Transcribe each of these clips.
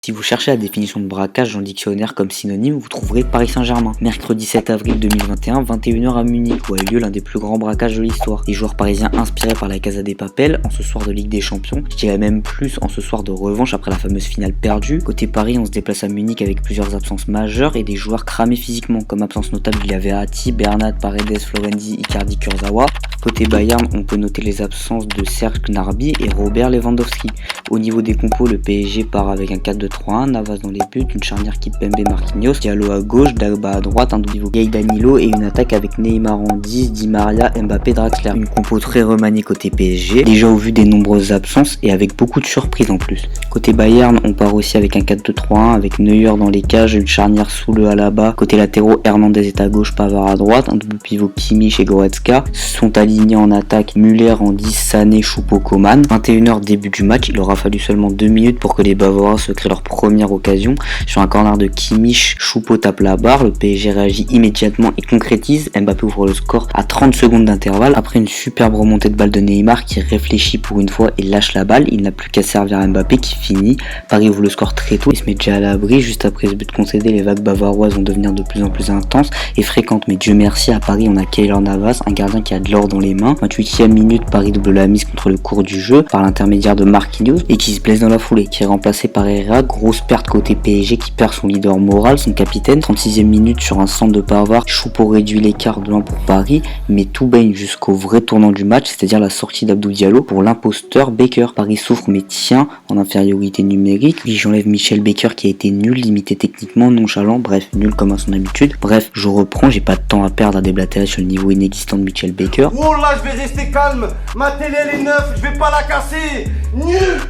Si vous cherchez la définition de braquage dans le dictionnaire comme synonyme, vous trouverez Paris Saint-Germain. Mercredi 7 avril 2021, 21h à Munich, où a eu lieu l'un des plus grands braquages de l'histoire. Des joueurs parisiens inspirés par la Casa des Papel en ce soir de Ligue des Champions, je dirais même plus en ce soir de revanche après la fameuse finale perdue. Côté Paris, on se déplace à Munich avec plusieurs absences majeures et des joueurs cramés physiquement. Comme absence notable, il y avait Ati, Bernat, Paredes, Florenzi, Icardi, Kurzawa. Côté Bayern, on peut noter les absences de Serge Gnabry et Robert Lewandowski. Au niveau des compos, le PSG part avec un 4-2-3-1, Navas dans les buts, une charnière Kimpembe Marquinhos, Diallo à gauche, Dagba à droite, un double pivot Danilo et une attaque avec Neymar en 10, Di Maria, Mbappé, Draxler. Une compo très remaniée côté PSG, déjà au vu des nombreuses absences et avec beaucoup de surprises en plus. Côté Bayern, on part aussi avec un 4-2-3-1 avec Neuer dans les cages, une charnière sous le Alaba. Côté latéraux, Hernandez est à gauche, Pavard à droite, un double pivot Kimmich et Goretzka. Sont alignés en attaque Müller en 10, Sané, Choupo, Coman. 21h début du match, il aura fallu seulement 2 minutes pour que les Bavarois se créent leur première occasion. Sur un corner de Kimmich, Choupo tape la barre, le PSG réagit immédiatement et concrétise. Mbappé ouvre le score à 30 secondes d'intervalle après une superbe remontée de balle de Neymar qui réfléchit pour une fois et lâche la balle. Il n'a plus qu'à servir à Mbappé qui finit. Paris ouvre le score très tôt, il se met déjà à l'abri. Juste après ce but concédé, les vagues bavaroises vont devenir de plus en plus intenses et fréquentes, mais Dieu merci, à Paris on a Keylor Navas, un gardien qui a de l'or dans les mains. 28e minute, Paris double la mise contre le cours du jeu par l'intermédiaire de Marquinhos et qui se blesse dans la foulée, qui est remplacé par Herrera. Grosse perte côté PSG qui perd son leader moral, son capitaine. 36e minute, sur un centre de Pavard, Choupo réduit l'écart de 1 pour Paris, mais tout baigne jusqu'au vrai tournant du match, c'est-à-dire la sortie d'Abdou Diallo pour l'imposteur Baker. Paris souffre mais tient en infériorité numérique. Puis j'enlève Michel Baker qui a été nul, limité techniquement, nonchalant, bref, nul comme à son habitude. Bref, je reprends, j'ai pas de temps à perdre à déblatérer sur le niveau inexistant de Michel Baker. Oh là, je vais rester calme, ma télé elle est neuve, je vais pas la casser. Nul,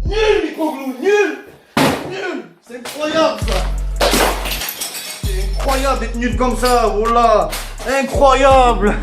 Microglou, nul. C'est incroyable ça. C'est incroyable d'être nul comme ça, oh là, incroyable.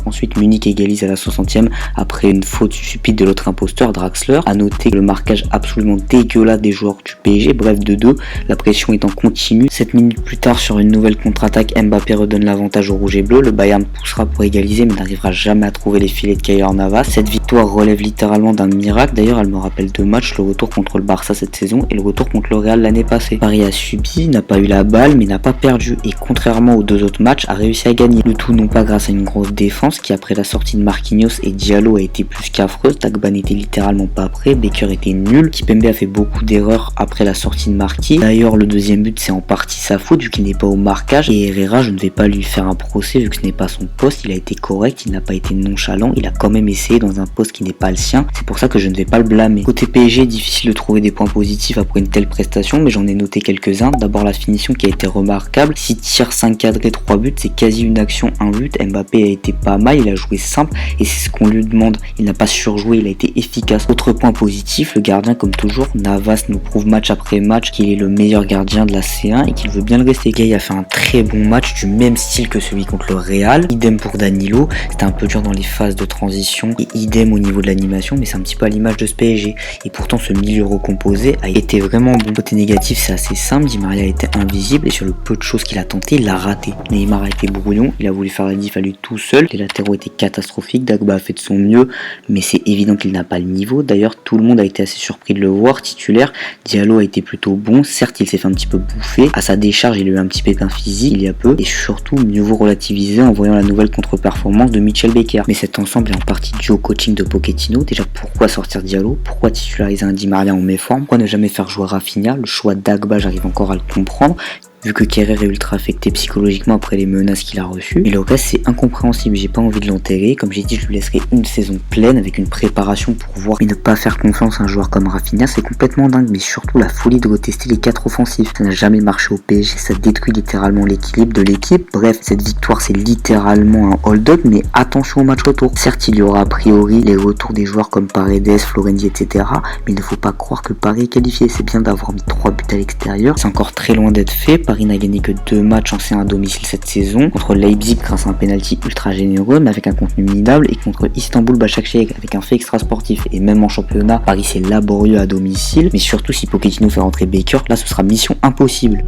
Ensuite, Munich égalise à la 60e après une faute stupide de l'autre imposteur, Draxler. A noter le marquage absolument dégueulasse des joueurs du PSG, bref 2-2, la pression étant continue. 7 minutes plus tard, sur une nouvelle contre-attaque, Mbappé redonne l'avantage au rouge et bleu. Le Bayern poussera pour égaliser mais n'arrivera jamais à trouver les filets de Keylor Navas. Cette victoire relève littéralement d'un miracle. D'ailleurs, elle me rappelle 2 matchs, le retour contre le Barça cette saison et le retour contre le Real l'année passée. Paris a subi, n'a pas eu la balle mais n'a pas perdu et contrairement aux 2 autres matchs, a réussi à gagner. Le tout non pas grâce à une grosse défense qui après la sortie de Marquinhos et Diallo a été plus qu'affreuse. Dagba n'était littéralement pas prêt, Baker était nul, Kimpembe a fait beaucoup d'erreurs après la sortie de Marquis. D'ailleurs le deuxième but c'est en partie sa faute vu qu'il n'est pas au marquage et Herrera, je ne vais pas lui faire un procès vu que ce n'est pas son poste, il a été correct, il n'a pas été nonchalant, il a quand même essayé dans un poste qui n'est pas le sien, c'est pour ça que je ne vais pas le blâmer. Côté PSG, difficile de trouver des points positifs après une telle prestation mais j'en ai noté quelques-uns. D'abord la finition qui a été remarquable, 6 tirs, 5 cadrés, 3 buts, c'est quasi une action, un but. Mbappé a été pas mal, il a joué simple et c'est ce qu'on lui demande, il n'a pas surjoué, il a été efficace. Autre point positif, le gardien comme toujours, Navas nous prouve match après match qu'il est le meilleur gardien de la C1 et qu'il veut bien le rester. Gay a fait un très bon match du même style que celui contre le Real, idem pour Danilo, c'était un peu dur dans les phases de transition et idem au niveau de l'animation mais c'est un petit peu à l'image de ce PSG et pourtant ce milieu recomposé a été vraiment bon. Côté négatif c'est assez simple, Di Maria a été invisible et sur le peu de choses qu'il a tenté, il l'a raté. Neymar a été brouillon, il a voulu faire la diff à lui tout seul, les latéraux étaient catastrophique, Dagba a fait de son mieux mais c'est évident qu'il n'a pas le niveau. D'ailleurs tout le monde a été assez surpris de le voir titulaire. Diallo a été plutôt bon, certes il s'est fait un petit peu bouffer, à sa décharge il a eu un petit pépin physique il y a peu et surtout mieux vaut relativiser en voyant la nouvelle contre-performance de Michel Baker. Mais cet ensemble est en partie dû au coaching de Pochettino. Déjà pourquoi sortir Diallo, pourquoi titulariser un Di Maria en méforme, pourquoi ne jamais faire jouer Rafinha, le choix de Dagba j'arrive encore à le comprendre vu que Kerrer est ultra affecté psychologiquement après les menaces qu'il a reçues. Mais le reste c'est incompréhensible, j'ai pas envie de l'enterrer. Comme j'ai dit, je lui laisserai une saison pleine avec une préparation pour voir et ne pas faire confiance à un joueur comme Rafinha, c'est complètement dingue. Mais surtout la folie de retester les 4 offensifs, ça n'a jamais marché au PSG, ça détruit littéralement l'équilibre de l'équipe. Bref, cette victoire c'est littéralement un hold-up, mais attention au match retour. Certes il y aura a priori les retours des joueurs comme Paredes, Florenzi, etc. Mais il ne faut pas croire que Paris est qualifié, c'est bien d'avoir mis 3 buts à l'extérieur, c'est encore très loin d'être fait. Paris n'a gagné que 2 matchs en C1 à domicile cette saison, contre Leipzig grâce à un penalty ultra généreux mais avec un contenu minable et contre Istanbul Başakşehir avec un fait extra sportif. Et même en championnat, Paris c'est laborieux à domicile, mais surtout si Pochettino fait rentrer Baker, là ce sera mission impossible.